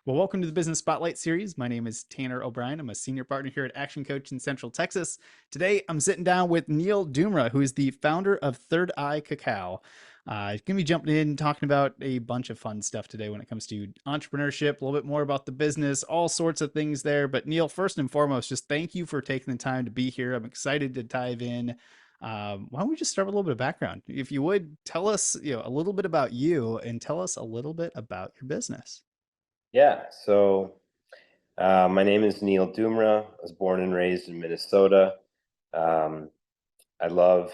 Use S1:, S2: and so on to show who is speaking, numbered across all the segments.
S1: Well, welcome to the Business Spotlight series. My name is Tanner O'Brien. I'm a senior partner here at Action Coach in Central Texas. Today, I'm sitting down with Neil Dumra, who is the founder of Third Eye Cacao. He's going to be jumping in talking about a bunch of fun stuff today when it comes to entrepreneurship, a little bit more about the business, all sorts of things there. But Neil, first and foremost, just thank you for taking the time to be here. I'm excited to dive in. Why don't we just start with a little bit of background? If you would tell us, a little bit about you and tell us a little bit about your business.
S2: My name is Neil Dumra. I was born and raised in Minnesota. Um, I love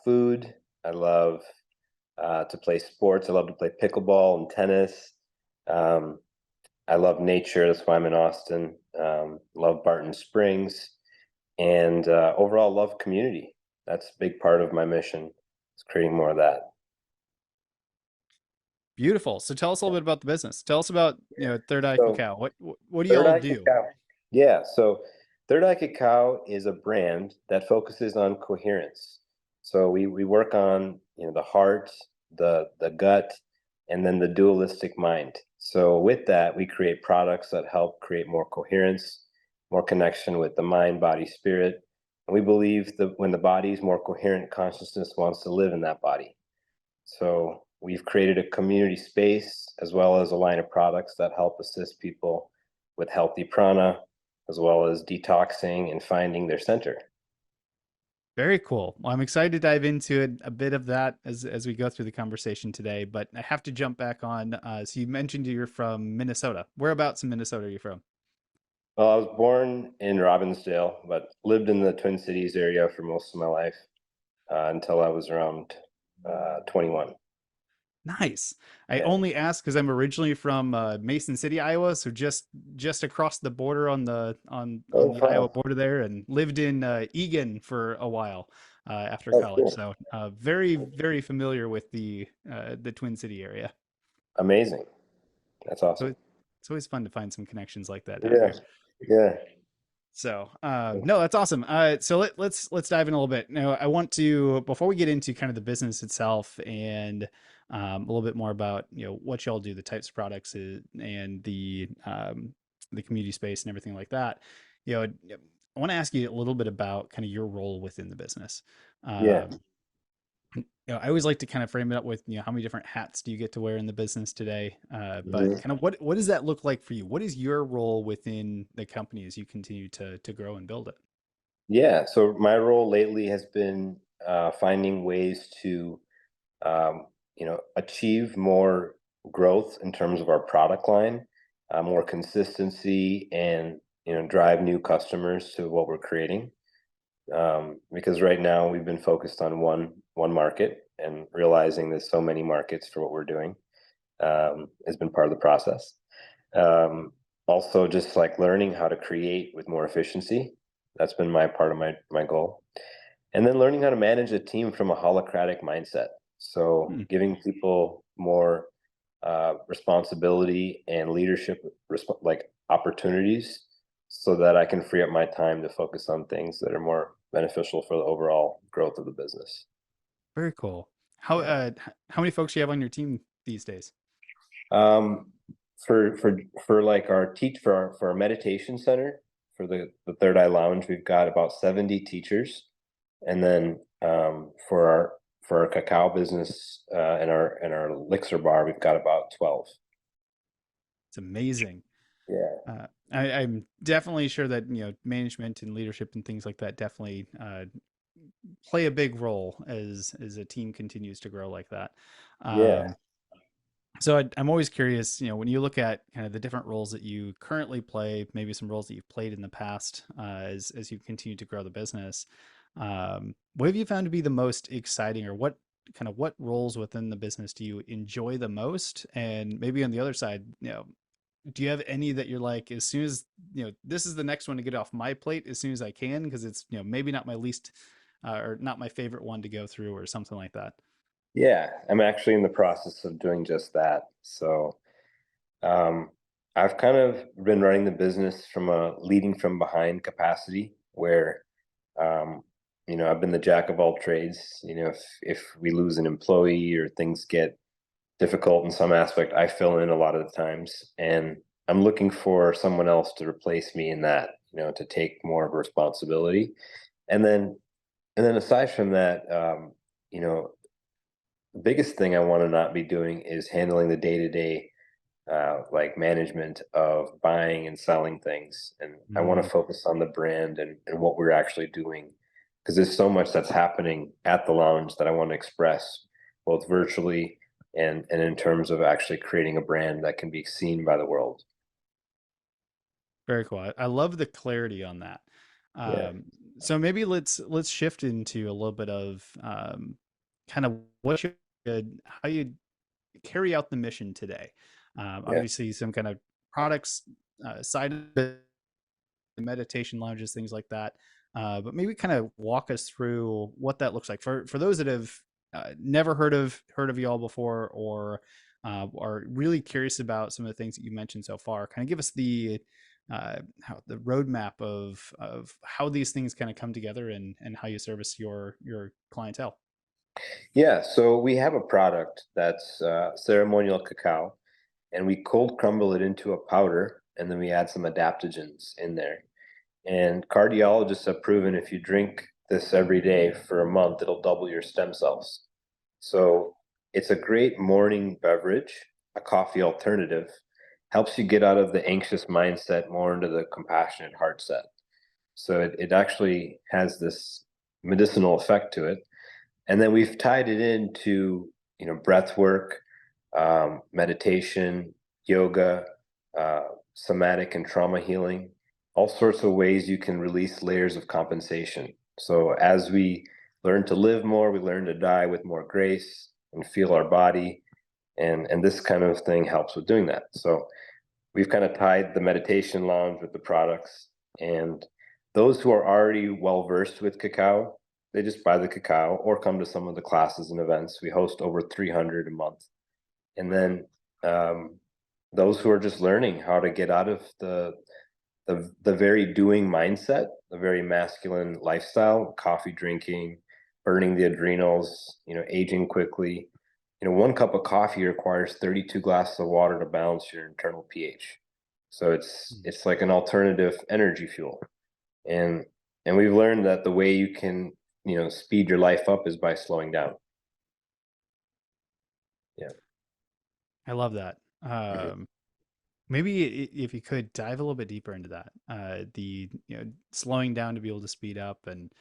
S2: food. I love to play sports. I love to play pickleball and tennis. Um, I love nature. That's why I'm in Austin. Love Barton Springs, and overall love community. That's a big part of my mission. Is creating more of that.
S1: Beautiful. So tell us a little bit about the business. Tell us about, Third Eye
S2: So
S1: Cacao. What do
S2: Third
S1: y'all
S2: Eye
S1: do?
S2: Cacao. So Third Eye Cacao is a brand that focuses on coherence. So we work on the heart, the gut, and then the dualistic mind. So with that, we create products that help create more coherence, more connection with the mind, body, spirit. And we believe that when the body is more coherent, consciousness wants to live in that body. So we've created a community space as well as a line of products that help assist people with healthy prana, as well as detoxing and finding their center.
S1: Very cool. Well, I'm excited to dive into it, a bit of that as we go through the conversation today. But I have to jump back on. So you mentioned you're from Minnesota. Whereabouts in Minnesota are you from?
S2: Well, I was born in Robbinsdale, but lived in the Twin Cities area for most of my life until I was around 21.
S1: Nice. I
S2: Yeah.
S1: only ask because I'm originally from Mason City, Iowa, so just across the border on
S2: Oh,
S1: the Iowa
S2: wow.
S1: border there, and lived in Egan for a while after
S2: Oh,
S1: college.
S2: cool.
S1: So very familiar with the Twin City area.
S2: Amazing. That's
S1: So
S2: awesome.
S1: it's always fun to find some connections like that down
S2: Yeah.
S1: here.
S2: Yeah.
S1: So no, that's awesome. So let's dive in a little bit. Now, I want to before we get into kind of the business itself and a little bit more about what y'all do, the types of products and the community space and everything like that. I want to ask you a little bit about kind of your role within the business.
S2: Yeah.
S1: Um, I always like to kind of frame it up with, how many different hats do you get to wear in the business today? But
S2: Mhm.
S1: kind of what does that look like for you? What is your role within the company as you continue to grow and build it?
S2: Yeah. So my role lately has been finding ways to achieve more growth in terms of our product line, more consistency, and drive new customers to what we're creating. Because right now we've been focused on one market, and realizing there's so many markets for what we're doing has been part of the process. Also, just like learning how to create with more efficiency. That's been my part of my goal. And then learning how to manage a team from a holocratic mindset. So
S1: Hmm.
S2: giving people more responsibility and leadership, like opportunities, so that I can free up my time to focus on things that are more beneficial for the overall growth of the business.
S1: Very cool. How
S2: Yeah.
S1: how many folks do you have on your team these days?
S2: Um, for like our for our meditation center, for the Third Eye Lounge, we've got about 70 teachers. And then for our cacao business and our elixir bar, we've got about 12.
S1: It's amazing.
S2: Yeah.
S1: I'm definitely sure that management and leadership and things like that definitely play a big role as a team continues to grow like that.
S2: Yeah.
S1: Um, So I'm always curious, when you look at kind of the different roles that you currently play, maybe some roles that you've played in the past, as you continue to grow the business. What have you found to be the most exciting, or what roles within the business do you enjoy the most? And maybe on the other side, do you have any that you're like, as soon as this is the next one to get off my plate as soon as I can, because it's maybe not my least or not my favorite one to go through, or something like that.
S2: Yeah. I'm actually in the process of doing just that. So um, I've kind of been running the business from a leading from behind capacity where um, I've been the jack of all trades. If we lose an employee or things get difficult in some aspect, I fill in a lot of the times. And I'm looking for someone else to replace me in that, to take more of responsibility. And then aside from that, you know, the biggest thing I want to not be doing is handling the day to day, like management of buying and selling things. And I want
S1: Mm,
S2: to focus on the brand and what we're actually doing because there's so much that's happening at the lounge that I want to express both virtually and in terms of actually creating a brand that can be seen by the world.
S1: very cool. I love the clarity on that.
S2: Yeah.
S1: Um, so maybe let's shift into a little bit of kind of what you how you carry out the mission today.
S2: Yeah.
S1: Obviously, some kind of products side of it, meditation lounges, things like that. But maybe kind of walk us through what that looks like for those that have never heard of y'all before, or are really curious about some of the things that you mentioned so far. Kind of give us how the roadmap of how these things kind of come together and how you service your clientele.
S2: Yeah. So we have a product that's ceremonial cacao, and we cold crumble it into a powder, and then we add some adaptogens in there. And cardiologists have proven if you drink this every day for a month, it'll double your stem cells. So it's a great morning beverage, a coffee alternative, helps you get out of the anxious mindset more into the compassionate heart set. So it actually has this medicinal effect to it. And then we've tied it into, breath work, meditation, yoga, somatic and trauma healing, all sorts of ways you can release layers of compensation. So as we learn to live more, we learn to die with more grace and feel our body. And this kind of thing helps with doing that. So we've kind of tied the meditation lounge with the products. And those who are already well versed with cacao, they just buy the cacao or come to some of the classes and events. We host over 300 a month. And then um, those who are just learning how to get out of the very doing mindset, the very masculine lifestyle, coffee drinking, burning the adrenals, aging quickly. One cup of coffee requires 32 glasses of water to balance your internal pH. So it's like an alternative energy fuel. And and we've learned that the way you can, speed your life up is by slowing down. Yeah.
S1: I love that.
S2: Mhm.
S1: Maybe if you could dive a little bit deeper into that, the slowing down to be able to speed up, and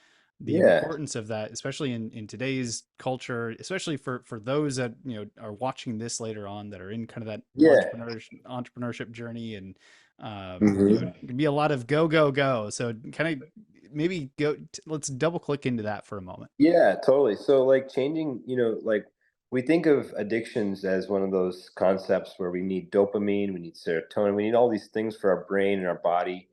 S1: the
S2: Yeah.
S1: importance of that, especially in today's culture, especially for those that are watching this later on that are in kind of that
S2: Yeah.
S1: entrepreneurship journey, and
S2: Mhm.
S1: it can be a lot of go go go. So kind of maybe let's double click into that for a moment.
S2: Yeah, totally. So like changing, like we think of addictions as one of those concepts where we need dopamine, we need serotonin, we need all these things for our brain and our body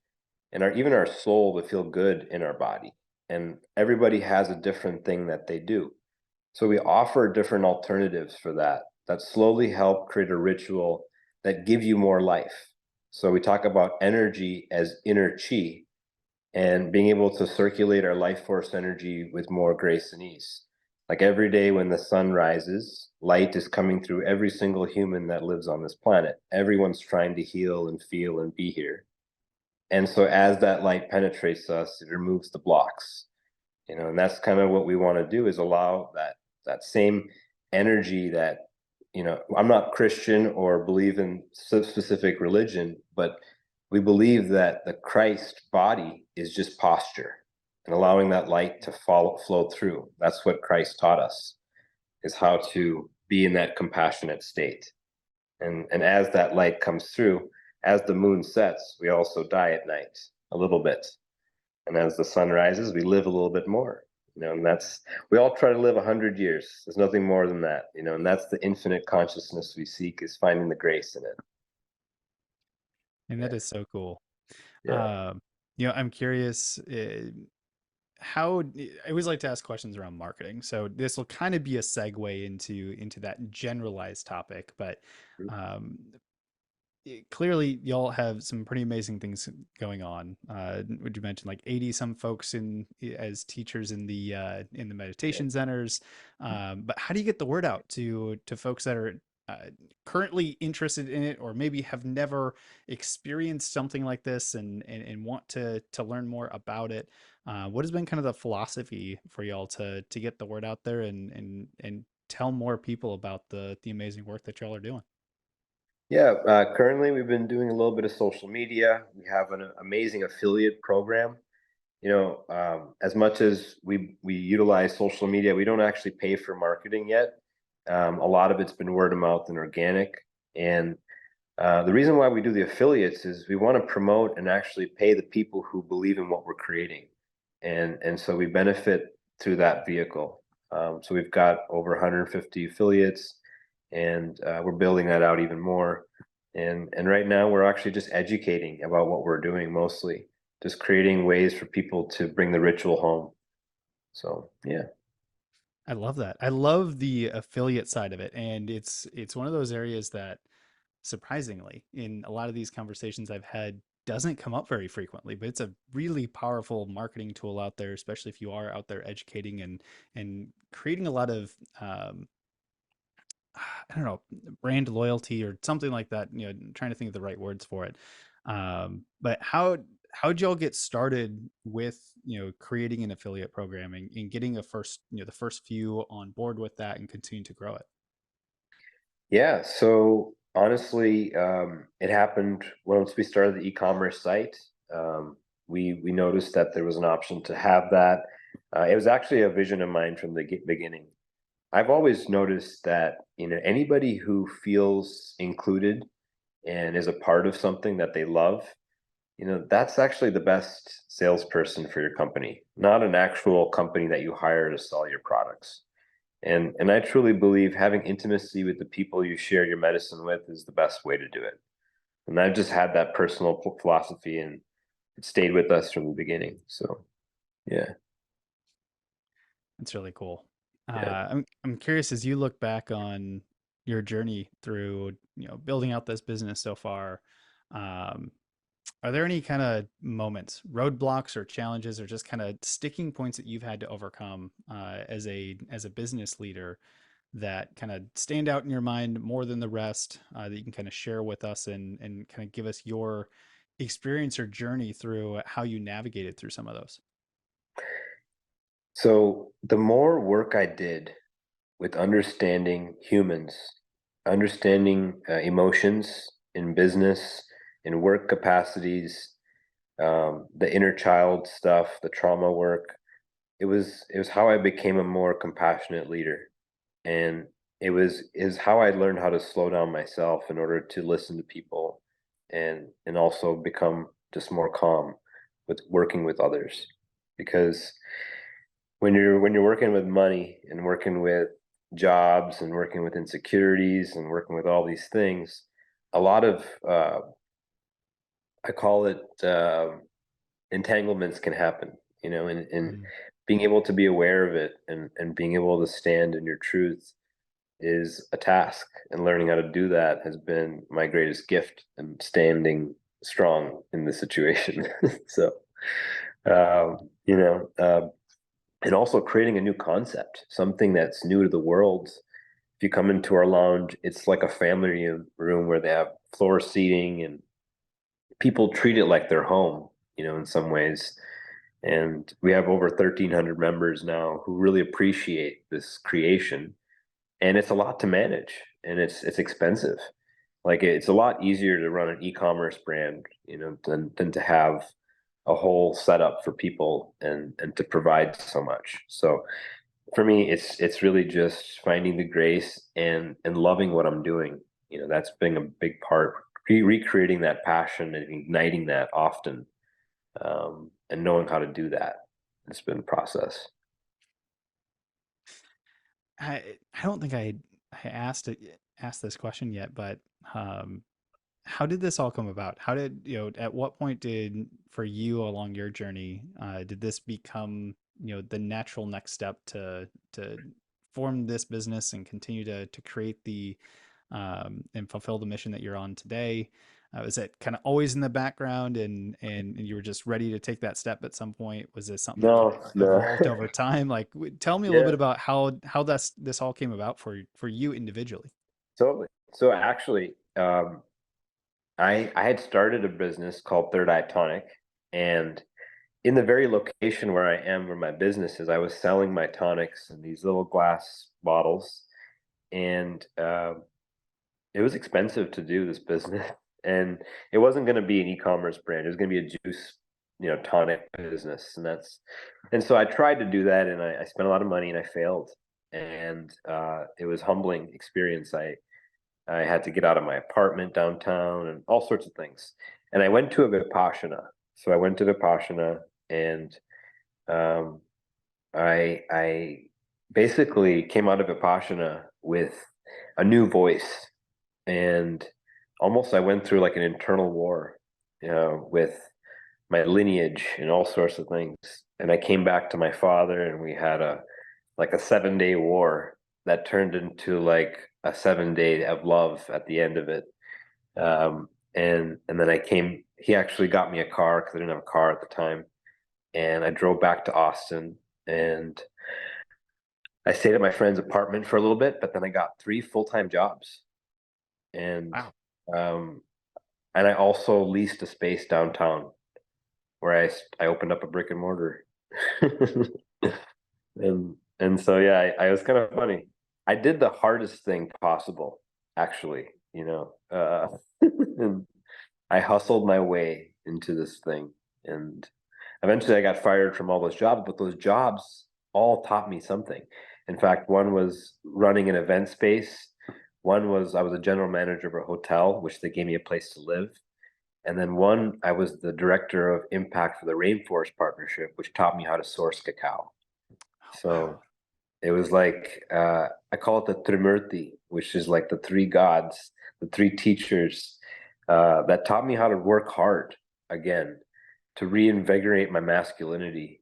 S2: and our even our soul to feel good in our body. And everybody has a different thing that they do. So we offer different alternatives for that slowly help create a ritual that give you more life. So we talk about energy as inner chi, and being able to circulate our life force energy with more grace and ease. Like every day when the sun rises, light is coming through every single human that lives on this planet. Everyone's trying to heal and feel and be here. And so as that light penetrates us, it removes the blocks, and that's kind of what we want to do is allow that same energy that, I'm not Christian or believe in specific religion, but we believe that the Christ body is just posture and allowing that light to flow through. That's what Christ taught us, is how to be in that compassionate state. And as that light comes through, as the moon sets, we also die at night a little bit, and as the sun rises, we live a little bit more. And that's we all try to live 100 years. There's nothing more than that, and that's the infinite consciousness we seek, is finding the grace in it.
S1: And
S2: Yeah,
S1: that is so cool.
S2: yeah,
S1: Um, I'm curious. How I always like to ask questions around marketing. So this will kind of be a segue into that generalized topic, but um, clearly y'all have some pretty amazing things going on. Would you mention like 80 some folks as teachers in the
S2: yeah.
S1: meditation centers? But how do you get the word out to folks that are currently interested in it, or maybe have never experienced something like this, and want to learn more about it, what has been kind of the philosophy for y'all to get the word out there and tell more people about the amazing work that y'all are doing?
S2: Yeah, currently we've been doing a little bit of social media. We have an amazing affiliate program. As much as we utilize social media, we don't actually pay for marketing yet. A lot of it's been word of mouth and organic. And the reason why we do the affiliates is we want to promote and actually pay the people who believe in what we're creating, and so we benefit through that vehicle. So we've got over 150 affiliates, and we're building that out even more. And right now we're actually just educating about what we're doing, mostly just creating ways for people to bring the ritual home. So yeah.
S1: I love that. I love the affiliate side of it, and it's one of those areas that surprisingly in a lot of these conversations I've had doesn't come up very frequently, but it's a really powerful marketing tool out there, especially if you are out there educating and creating a lot of I don't know, brand loyalty or something like that. Trying to think of the right words for it. But how'd y'all get started with creating an affiliate program and getting a first the first few on board with that and continue to grow it?
S2: Yeah, so honestly, it happened once we started the e-commerce site. We noticed that there was an option to have that. It was actually a vision of mine from the beginning. I've always noticed that anybody who feels included and is a part of something that they love, that's actually the best salesperson for your company, not an actual company that you hire to sell your products. And I truly believe having intimacy with the people you share your medicine with is the best way to do it. And I've just had that personal philosophy, and it stayed with us from the beginning. So yeah,
S1: That's really cool.
S2: yeah.
S1: I'm curious, as you look back on your journey through building out this business so far. Um, Are there any kind of moments, roadblocks or challenges or just kind of sticking points that you've had to overcome as a business leader that kind of stand out in your mind more than the rest, that you can kind of share with us and kind of give us your experience or journey through how you navigated through some of those?
S2: So the more work I did with understanding humans, understanding emotions in business, in work capacities, the inner child stuff, the trauma work, it was how I became a more compassionate leader. And is how I learned how to slow down myself in order to listen to people, and also become just more calm with working with others. Because when you're working with money and working with jobs and working with insecurities and working with all these things, a lot of I call it entanglements can happen, and
S1: Mm.
S2: being able to be aware of it and being able to stand in your truth is a task, and learning how to do that has been my greatest gift, and standing strong in the situation. So um, you know and also creating a new concept, something that's new to the world. If you come into our lounge, it's like a family room where they have floor seating, and people treat it like their home, in some ways. And we have over 1,300 members now who really appreciate this creation, and it's a lot to manage, and it's expensive. Like, it's a lot easier to run an e-commerce brand, than to have a whole setup for people, and to provide so much. So for me, it's really just finding the grace and loving what I'm doing. That's been a big part. Recreating that passion and igniting that often, and knowing how to do that. It's been a process.
S1: I don't think I asked this question yet, but um, how did this all come about? How did at what point did for you along your journey did this become the natural next step to form this business and continue to create the and fulfill the mission that you're on today? Was it kind of always in the background and you were just ready to take that step at some point? Was this something that kind
S2: No,
S1: of
S2: no.
S1: evolved over time? Like, tell me a little
S2: Yeah.
S1: bit about how this all came about for you individually.
S2: Totally. So actually, I had started a business called Third Eye Tonic, and in the very location where I am, where my business is, I was selling my tonics in these little glass bottles, and it was expensive to do this business, and it wasn't going to be an e-commerce brand. It was going to be a juice, tonic business, and so I tried to do that, and I spent a lot of money, and I failed, and it was humbling experience. I had to get out of my apartment downtown and all sorts of things. And I went to a Vipassana. So I went to Vipassana and um, I basically came out of Vipassana with a new voice. And almost I went through like an internal war, with my lineage and all sorts of things. And I came back to my father and we had a 7-day war that turned into like a 7-day of love at the end of it. And then he actually got me a car because I didn't have a car at the time. And I drove back to Austin and I stayed at my friend's apartment for a little bit, but then I got 3 full-time jobs. And
S1: Wow.
S2: um, and I also leased a space downtown where I opened up a brick and mortar. And so yeah, I was kind of funny. I did the hardest thing possible, actually, and I hustled my way into this thing. And eventually I got fired from all those jobs, but those jobs all taught me something. In fact, one was running an event space. One was I was a general manager of a hotel, which they gave me a place to live. And then one, I was the director of impact for the Rainforest Partnership, which taught me how to source cacao.
S1: Oh, wow.
S2: So it was like I call it the Trimurti, which is like the three gods, the three teachers that taught me how to work hard again, to reinvigorate my masculinity.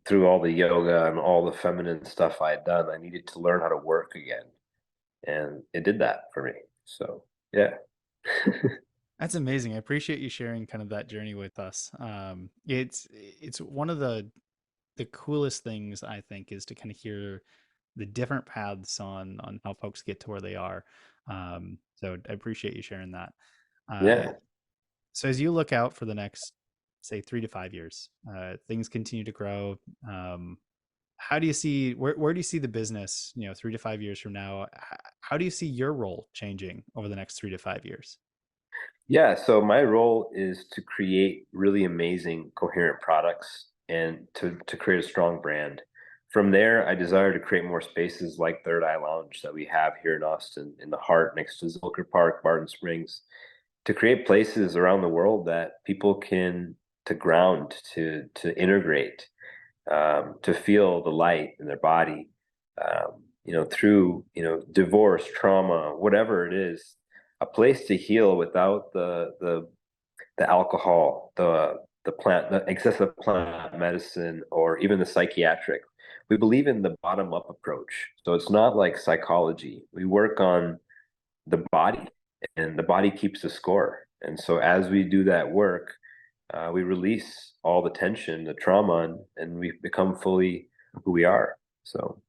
S2: Through all the yoga and all the feminine stuff I had done, I needed to learn how to work again, and it did that for me. So yeah,
S1: That's amazing. I appreciate you sharing kind of that journey with us. It's one of the coolest things I think is to kind of hear the different paths on how folks get to where they are. So I appreciate you sharing that. Uh,
S2: yeah.
S1: so as you look out for the next, say, 3 to 5 years, things continue to grow. How do you see where do you see the business? 3 to 5 years from now. How do you see your role changing over the next 3 to 5 years?
S2: Yeah, so my role is to create really amazing, coherent products and to create a strong brand. From there, I desire to create more spaces like Third Eye Lounge that we have here in Austin, in the heart next to Zilker Park, Barton Springs, to create places around the world that people can to ground, to integrate, to feel the light in their body, through divorce, trauma, whatever it is, a place to heal without the alcohol, the plant, the excessive plant medicine, or even the psychiatric. We believe in the bottom up approach, so it's not like psychology. We work on the body, and the body keeps the score. And so as we do that work, we release all the tension, the trauma, and we become fully who we are. So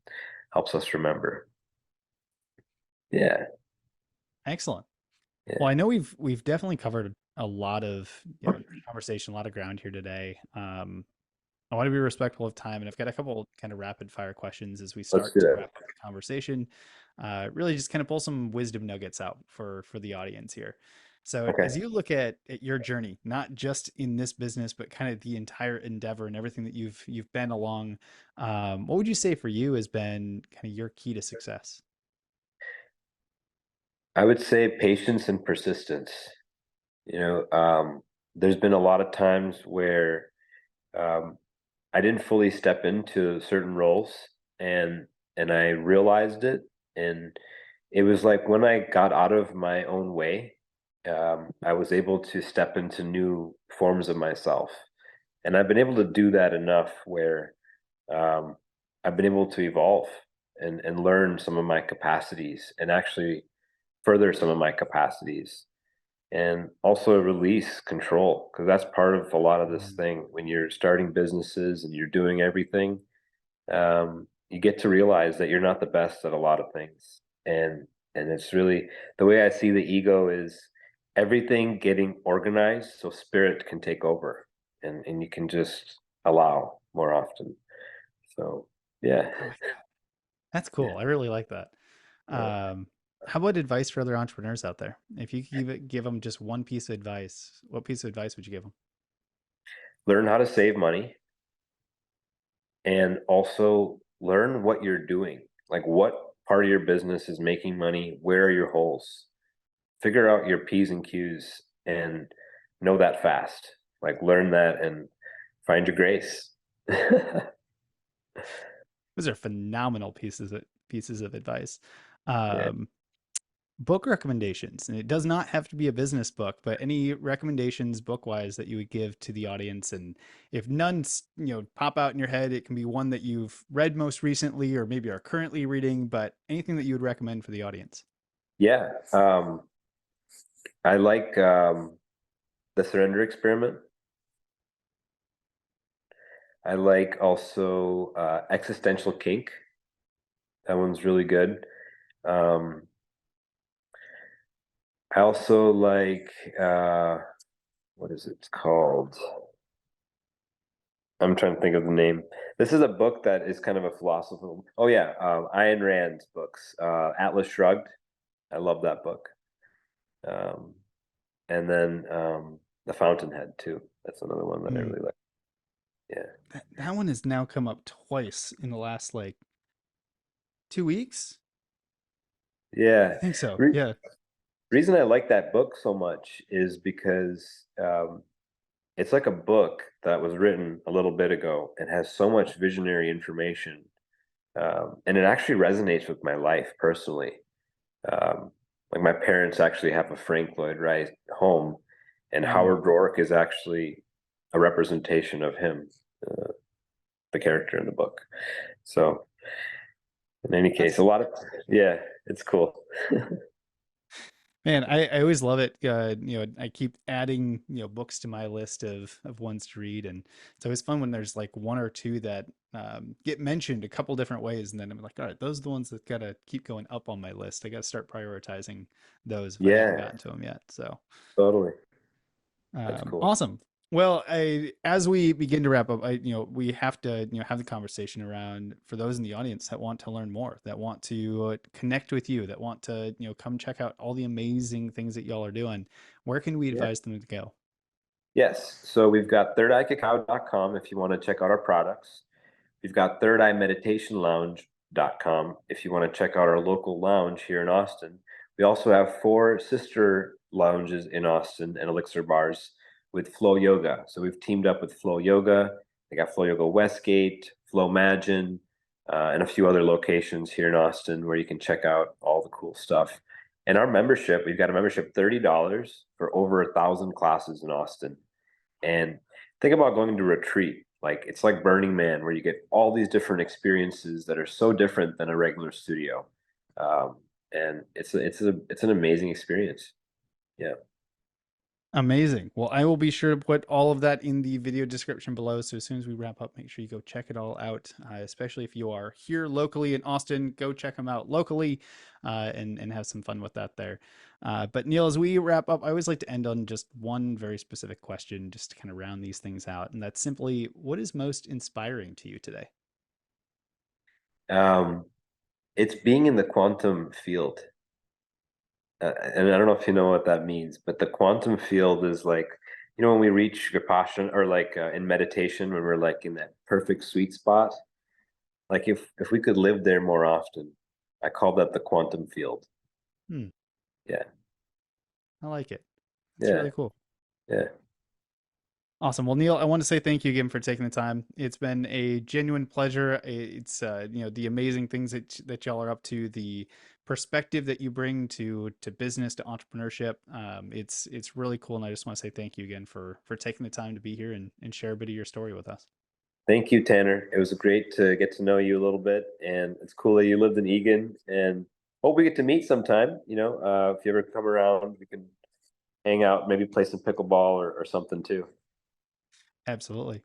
S2: helps us remember. Yeah,
S1: Excellent. Well,
S2: yeah.
S1: I know we've definitely covered a lot of conversation, a lot of ground here today. I want to be respectful of time, and I've got a couple kind of rapid fire questions as we
S2: Let's
S1: start
S2: do
S1: to
S2: that.
S1: wrap up the conversation. Really, just kind of pull some wisdom nuggets out for the audience here. So, as
S2: Okay.
S1: you look at your journey, not just in this business, but kind of the entire endeavor and everything that you've been along, what would you say for you has been kind of your key to success?
S2: I would say patience and persistence. You know, there's been a lot of times where um, I didn't fully step into certain roles, and I realized it, and it was like when I got out of my own way, I was able to step into new forms of myself, and I've been able to do that enough where um, I've been able to evolve and learn some of my capacities and actually further some of my capacities and also release control because that's part of a lot of this
S1: Mm.
S2: thing when you're starting businesses and you're doing everything. You get to realize that you're not the best at a lot of things, and And it's really the way I see the ego is everything getting organized so spirit can take over and you can just allow more often. So yeah.
S1: I like that. That's
S2: Yeah.
S1: cool. I really like that.
S2: Yeah.
S1: Um, how about advice for other entrepreneurs out there? If you could give them just one piece of advice, what piece of advice would you give them?
S2: Learn how to save money and also learn what you're doing. Like what part of your business is making money? Where are your holes? Figure out your P's and Q's and know that fast. Like learn that and find your grace.
S1: Those are phenomenal pieces of advice.
S2: Yeah.
S1: Um, book recommendations, and it does not have to be a business book, but any recommendations book wise that you would give to the audience. And if none pop out in your head, it can be one that you've read most recently or maybe are currently reading, but anything that you would recommend for the audience.
S2: Yeah. I like the surrender experiment. I like also existential kink. That one's really good. Um, I also like what is it called? I'm trying to think of the name. This is a book that is kind of a philosophical. Oh yeah, Ayn Rand's books, Atlas Shrugged. I love that book. Um, and then the Fountainhead too. That's another one that I
S1: Mm.
S2: really like. Yeah,
S1: That one has now come up twice in the last like 2 weeks.
S2: yeah.
S1: I think so.
S2: Re
S1: Yeah.
S2: reason I like that book so much is because it's like a book that was written a little bit ago and has so much visionary information, and it actually resonates with my life personally. Um, like my parents actually have a Frank Lloyd Wright home, and
S1: Mm.
S2: Howard Rourke is actually a representation of him, uh, the character in the book. So, in any case, a
S1: That's
S2: lot of yeah, it's cool.
S1: Man, I always love it. I keep adding, books to my list of ones to read, and it's always fun when there's like one or two that get mentioned a couple different ways, and then I'm like, all right, those are the ones that gotta keep going up on my list. I gotta start prioritizing those if I haven't
S2: Yeah,
S1: gotten to them yet. So
S2: totally. That's cool.
S1: Awesome. Well, as we begin to wrap up, we have to, have the conversation around for those in the audience that want to learn more, that want to connect with you, that want to, come check out all the amazing things that y'all are doing. Where can we
S2: Yeah.
S1: advise them to go?
S2: Yes. So we've got thirdeyecacao.com if you want to check out our products. We've got thirdeyemeditationlounge.com if you want to check out our local lounge here in Austin. We also have 4 sister lounges in Austin and elixir bars with Flow Yoga. So we've teamed up with Flow Yoga. They got Flow Yoga Westgate, Flow Imagine, and a few other locations here in Austin where you can check out all the cool stuff. And our membership, we've got a membership $30 for over 1,000 classes in Austin. And think about going to retreat. Like it's like Burning Man, where you get all these different experiences that are so different than a regular studio, um, and it's an amazing experience. Yeah.
S1: Amazing. Well, I will be sure to put all of that in the video description below. So as soon as we wrap up, make sure you go check it all out. Especially if you are here locally in Austin, go check them out locally, and have some fun with that there. But Neil, as we wrap up, I always like to end on just one very specific question, just to kind of round these things out, and that's simply, what is most inspiring to you today?
S2: Um, it's being in the quantum field, and I don't know if you know what that means, but the quantum field is like, when we reach vipassana or like in meditation when we're like in that perfect sweet spot. Like if we could live there more often, I call that the quantum field.
S1: Hmm,
S2: Yeah,
S1: I like it. It's
S2: yeah,
S1: really cool.
S2: yeah.
S1: Awesome. Well, Neil, I want to say thank you again for taking the time. It's been a genuine pleasure. It's the amazing things that y'all are up to, the perspective that you bring to business, to entrepreneurship. It's really cool, and I just want to say thank you again for taking the time to be here and share a bit of your story with us.
S2: Thank you, Tanner. It was great to get to know you a little bit, and it's cool that you lived in Egan. And hope we get to meet sometime. If you ever come around, we can hang out, maybe play some pickleball or something too.
S1: Absolutely.